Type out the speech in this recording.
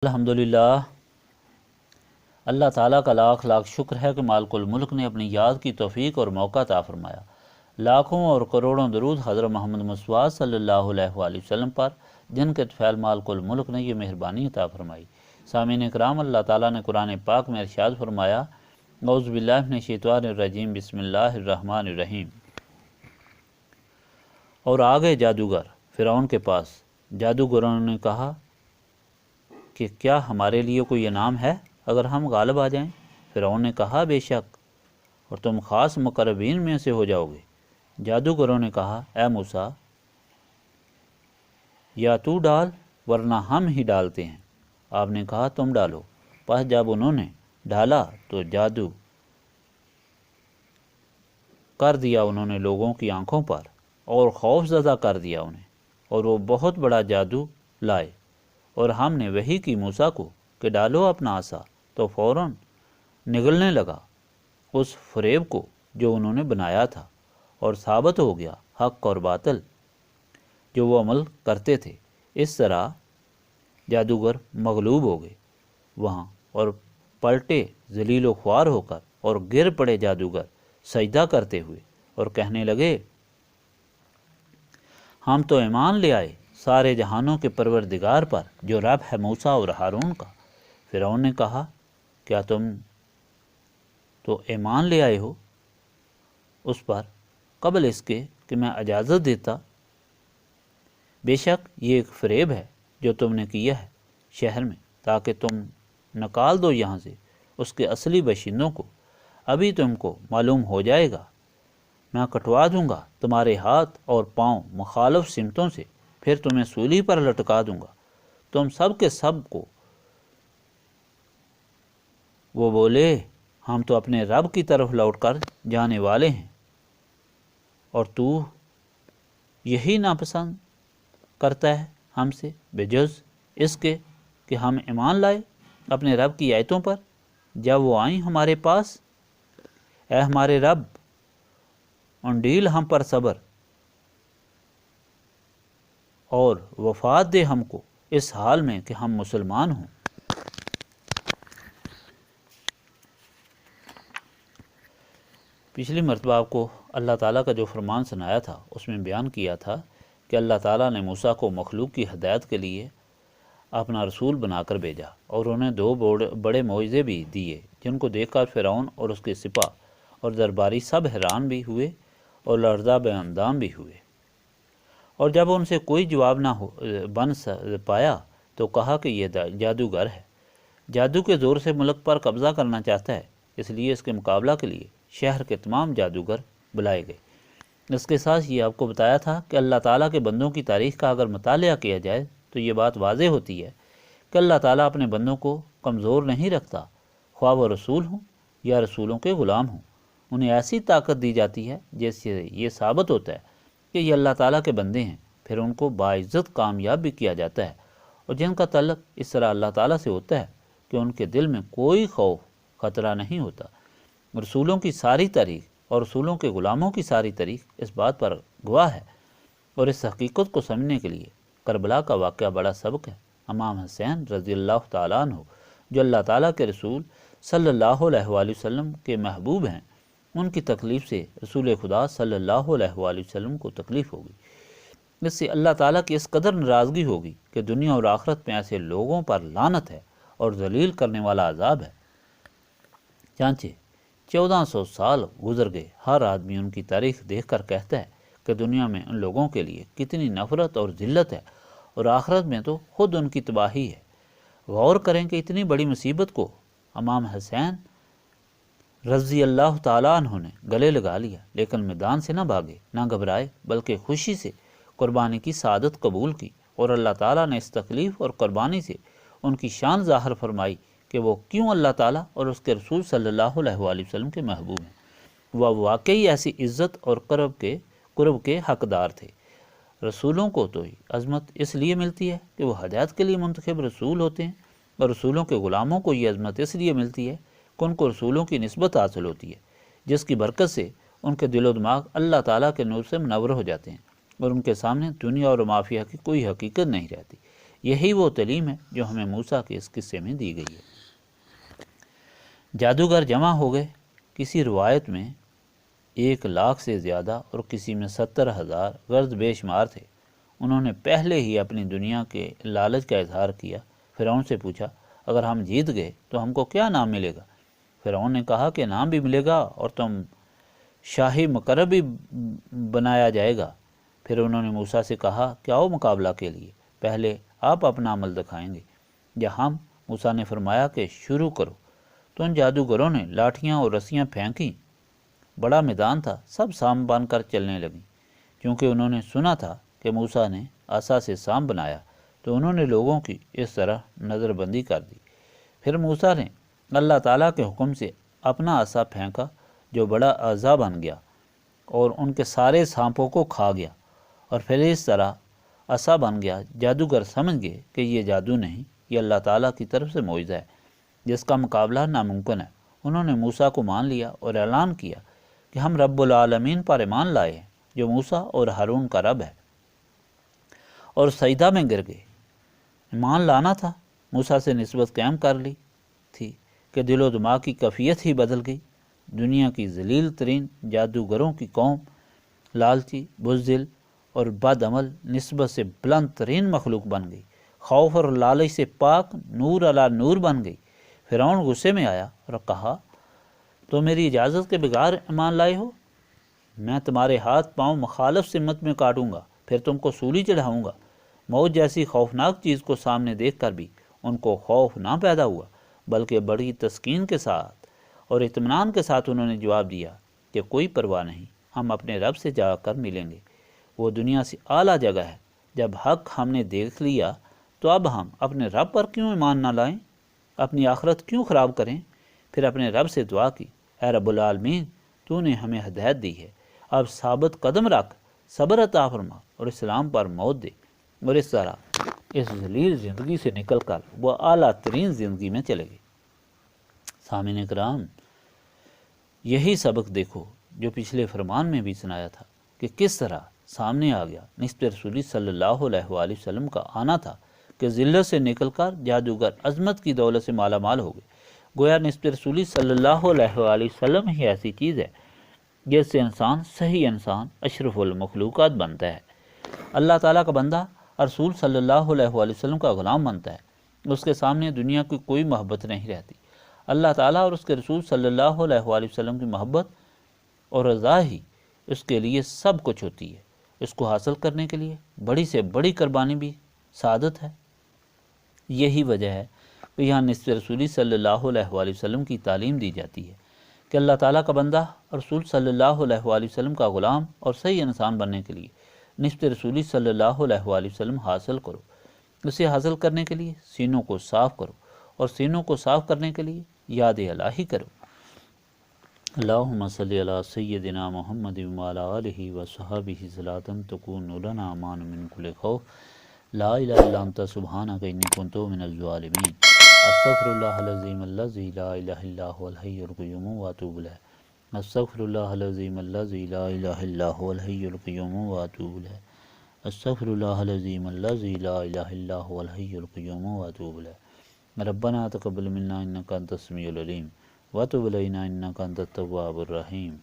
الحمدللہ، اللہ تعالیٰ کا لاکھ لاکھ شکر ہے کہ مالک الملک نے اپنی یاد کی توفیق اور موقع عطا فرمایا۔ لاکھوں اور کروڑوں درود حضرت محمد مصطفیٰ صلی اللہ علیہ وآلہ وسلم پر، جن کے طفیل مالک الملک نے یہ مہربانی عطا فرمائی۔ سامعین اکرام، اللہ تعالیٰ نے قرآن پاک میں ارشاد فرمایا، اعوذ باللہ من الشیطان الرجیم، بسم اللہ الرحمن الرحیم۔ اور آ گئے جادوگر فرعون کے پاس۔ جادوگروں نے کہا کہ کیا ہمارے لیے کوئی انعام ہے اگر ہم غالب آ جائیں؟ فرعون نے کہا، بے شک، اور تم خاص مقربین میں سے ہو جاؤ گے۔ جادوگروں نے کہا، اے موسیٰ، یا تو ڈال ورنہ ہم ہی ڈالتے ہیں۔ آپ نے کہا، تم ڈالو۔ پس جب انہوں نے ڈالا تو جادو کر دیا انہوں نے لوگوں کی آنکھوں پر، اور خوف زدہ کر دیا انہیں، اور وہ بہت بڑا جادو لائے۔ اور ہم نے وحی کی موسیٰ کو کہ ڈالو اپنا عصا، تو فوراً نگلنے لگا اس فریب کو جو انہوں نے بنایا تھا، اور ثابت ہو گیا حق اور باطل جو وہ عمل کرتے تھے۔ اس طرح جادوگر مغلوب ہو گئے وہاں، اور پلٹے ذلیل و خوار ہو کر، اور گر پڑے جادوگر سجدہ کرتے ہوئے، اور کہنے لگے، ہم تو ایمان لے آئے سارے جہانوں کے پروردگار پر، جو رب ہے موسیٰ اور ہارون کا۔ فرعون نے کہا، کیا تم تو ایمان لے آئے ہو اس پر قبل اس کے کہ میں اجازت دیتا؟ بے شک یہ ایک فریب ہے جو تم نے کیا ہے شہر میں، تاکہ تم نکال دو یہاں سے اس کے اصلی باشندوں کو۔ ابھی تم کو معلوم ہو جائے گا، میں کٹوا دوں گا تمہارے ہاتھ اور پاؤں مخالف سمتوں سے، پھر تمہیں سولی پر لٹکا دوں گا، تم سب کے سب کو۔ وہ بولے، ہم تو اپنے رب کی طرف لوٹ کر جانے والے ہیں، اور تو یہی ناپسند کرتا ہے ہم سے بجز اس کے کہ ہم ایمان لائے اپنے رب کی آیتوں پر جب وہ آئیں ہمارے پاس۔ اے ہمارے رب، انڈیل ہم پر صبر اور وفات دے ہم کو اس حال میں کہ ہم مسلمان ہوں۔ پچھلی مرتبہ آپ کو اللہ تعالیٰ کا جو فرمان سنایا تھا اس میں بیان کیا تھا کہ اللہ تعالیٰ نے موسیٰ کو مخلوق کی ہدایت کے لیے اپنا رسول بنا کر بھیجا، اور انہیں دو بڑے معجزے بھی دیے، جن کو دیکھ کر فرعون اور اس کے سپاہ اور درباری سب حیران بھی ہوئے اور لرزہ بے اندام بھی ہوئے۔ اور جب ان سے کوئی جواب نہ بن پایا تو کہا کہ یہ جادوگر ہے، جادو کے زور سے ملک پر قبضہ کرنا چاہتا ہے، اس لیے اس کے مقابلہ کے لیے شہر کے تمام جادوگر بلائے گئے۔ اس کے ساتھ یہ آپ کو بتایا تھا کہ اللہ تعالیٰ کے بندوں کی تاریخ کا اگر مطالعہ کیا جائے تو یہ بات واضح ہوتی ہے کہ اللہ تعالیٰ اپنے بندوں کو کمزور نہیں رکھتا، خواہ وہ رسول ہوں یا رسولوں کے غلام ہوں۔ انہیں ایسی طاقت دی جاتی ہے جس سے یہ ثابت ہوتا ہے کہ یہ اللہ تعالیٰ کے بندے ہیں، پھر ان کو باعزت کامیاب بھی کیا جاتا ہے، اور جن کا تعلق اس طرح اللہ تعالیٰ سے ہوتا ہے کہ ان کے دل میں کوئی خوف خطرہ نہیں ہوتا۔ رسولوں کی ساری تاریخ اور رسولوں کے غلاموں کی ساری تاریخ اس بات پر گواہ ہے، اور اس حقیقت کو سمجھنے کے لیے کربلا کا واقعہ بڑا سبق ہے۔ امام حسین رضی اللہ تعالیٰ عنہ، جو اللہ تعالیٰ کے رسول صلی اللہ علیہ وآلہ وسلم کے محبوب ہیں، ان کی تکلیف سے رسول خدا صلی اللہ علیہ وآلہ وسلم کو تکلیف ہوگی۔ اس سے اللہ تعالیٰ کی اس قدر ناراضگی ہوگی کہ دنیا اور آخرت میں ایسے لوگوں پر لعنت ہے اور ذلیل کرنے والا عذاب ہے۔ چانچہ 1400 سال گزر گئے، ہر آدمی ان کی تاریخ دیکھ کر کہتا ہے کہ دنیا میں ان لوگوں کے لیے کتنی نفرت اور ذلت ہے، اور آخرت میں تو خود ان کی تباہی ہے۔ غور کریں کہ اتنی بڑی مصیبت کو امام حسین رضی اللہ تعالیٰ عنہ نے گلے لگا لیا، لیکن میدان سے نہ بھاگے، نہ گھبرائے، بلکہ خوشی سے قربانی کی سعادت قبول کی، اور اللہ تعالیٰ نے اس تکلیف اور قربانی سے ان کی شان ظاہر فرمائی کہ وہ کیوں اللہ تعالیٰ اور اس کے رسول صلی اللہ علیہ وآلہ وسلم کے محبوب ہیں۔ وہ واقعی ایسی عزت اور قرب کے حقدار تھے۔ رسولوں کو تو عظمت اس لیے ملتی ہے کہ وہ ہدایت کے لیے منتخب رسول ہوتے ہیں، اور رسولوں کے غلاموں کو یہ عظمت اس لیے ملتی ہے کہ ان کو رسولوں کی نسبت حاصل ہوتی ہے، جس کی برکت سے ان کے دل و دماغ اللہ تعالیٰ کے نور سے منور ہو جاتے ہیں، اور ان کے سامنے دنیا اور مافیہ کی کوئی حقیقت نہیں رہتی۔ یہی وہ تعلیم ہے جو ہمیں موسیٰ کے اس قصے میں دی گئی ہے۔ جادوگر جمع ہو گئے، کسی روایت میں 1,00,000 سے زیادہ اور کسی میں 70,000 غرض بے شمار تھے۔ انہوں نے پہلے ہی اپنی دنیا کے لالچ کا اظہار کیا۔ فرعون سے پوچھا، اگر ہم جیت گئے تو ہم کو کیا نام ملے گا؟ فرعون نے کہا کہ نام بھی ملے گا اور تم شاہی مقرب بھی بنایا جائے گا۔ پھر انہوں نے موسیٰ سے کہا کہ آؤ مقابلہ کے لیے، پہلے آپ اپنا عمل دکھائیں گے یا ہم؟ موسیٰ نے فرمایا کہ شروع کرو۔ تو ان جادوگروں نے لاٹھیاں اور رسیاں پھینکیں، بڑا میدان تھا، سب سام باندھ کر چلنے لگیں۔ کیونکہ انہوں نے سنا تھا کہ موسیٰ نے عصا سے سام بنایا، تو انہوں نے لوگوں کی اس طرح نظر بندی کر دی۔ پھر موسیٰ نے اللہ تعالیٰ کے حکم سے اپنا عصا پھینکا جو بڑا اعضا بن گیا اور ان کے سارے سانپوں کو کھا گیا، اور پھر اس طرح عصا بن گیا۔ جادوگر سمجھ گئے کہ یہ جادو نہیں، یہ اللہ تعالیٰ کی طرف سے معجزہ ہے جس کا مقابلہ ناممکن ہے۔ انہوں نے موسیٰ کو مان لیا اور اعلان کیا کہ ہم رب العالمین پر ایمان لائے ہیں جو موسیٰ اور ہارون کا رب ہے، اور سجدہ میں گر گئے۔ ایمان لانا تھا، موسیٰ سے نسبت قائم کر لی تھی کہ دل و دماغ کی کیفیت ہی بدل گئی۔ دنیا کی ذلیل ترین جادوگروں کی قوم لالچی، بزدل اور بد عمل نسبت سے بلند ترین مخلوق بن گئی، خوف اور لالچ سے پاک نور علی نور بن گئی۔ فرعون غصے میں آیا اور کہا، تو میری اجازت کے بغیر ایمان لائے ہو؟ میں تمہارے ہاتھ پاؤں مخالف سمت میں کاٹوں گا، پھر تم کو سولی چڑھاؤں گا۔ موت جیسی خوفناک چیز کو سامنے دیکھ کر بھی ان کو خوف نہ پیدا ہوا، بلکہ بڑی تسکین کے ساتھ اور اطمینان کے ساتھ انہوں نے جواب دیا کہ کوئی پرواہ نہیں، ہم اپنے رب سے جا کر ملیں گے، وہ دنیا سے اعلیٰ جگہ ہے۔ جب حق ہم نے دیکھ لیا تو اب ہم اپنے رب پر کیوں ایمان نہ لائیں، اپنی آخرت کیوں خراب کریں؟ پھر اپنے رب سے دعا کی، اے رب العالمین، تو نے ہمیں ہدایت دی ہے، اب ثابت قدم رکھ، صبر عطا فرما اور اسلام پر موت دے، اور اس طرح اس ذلیل زندگی سے نکل کر وہ اعلیٰ ترین زندگی میں چلے گئے۔ سامعین کرام، یہی سبق دیکھو جو پچھلے فرمان میں بھی سنایا تھا کہ کس طرح سامنے آ گیا۔ نسبت رسولی صلی اللہ علیہ وآلہ وسلم کا آنا تھا کہ ذلت سے نکل کر جادوگر عظمت کی دولت سے مالا مال ہو گئے۔ گویا نسبت رسولی صلی اللہ علیہ وآلہ وسلم ہی ایسی چیز ہے جس سے انسان، صحیح انسان، اشرف المخلوقات بنتا ہے، اللہ تعالیٰ کا بندہ، رسول صلی اللہ علیہ وآلہ وسلم کا غلام بنتا ہے۔ اس کے سامنے دنیا کی کوئی محبت نہیں رہتی۔ اللہ تعالیٰ اور اس کے رسول صلی اللہ علیہ وآلہ وسلم کی محبت اور رضا ہی اس کے لیے سب کچھ ہوتی ہے۔ اس کو حاصل کرنے کے لیے بڑی سے بڑی قربانی بھی سعادت ہے۔ یہی وجہ ہے کہ یہاں نسبت رسولی صلی اللہ علیہ وآلہ وسلم کی تعلیم دی جاتی ہے کہ اللہ تعالیٰ کا بندہ اور رسول صلی اللہ علیہ وآلہ وسلم کا غلام اور صحیح انسان بننے کے لیے نسبت رسولی صلی اللہ علیہ وآلہ وسلم حاصل کرو۔ اسے حاصل کرنے کے لیے سینوں کو صاف کرو، اور سینوں کو صاف کرنے کے لیے یاد الہی کرو۔ اللہم صلی علی سیدنا محمد وعلی آلہ وصحبہ صلاۃ تکون لنا امان من کل خوف، لا الہ الا انت سبحانک انی کنت من الظالمین، استغفر اللہ العظیم الذی لا الہ الا هو الحی القیوم واتوب الیہ، استغفر اللہ العظیم الذی لا الہ الا هو الحی القیوم واتوب الیہ، استغفر اللہ العظیم الذی لا الہ الا هو الحی القیوم واتوب الیہ، ربنا تقبل منا انک انت السمیع العلیم وتب علینا انک انت التواب الرحیم۔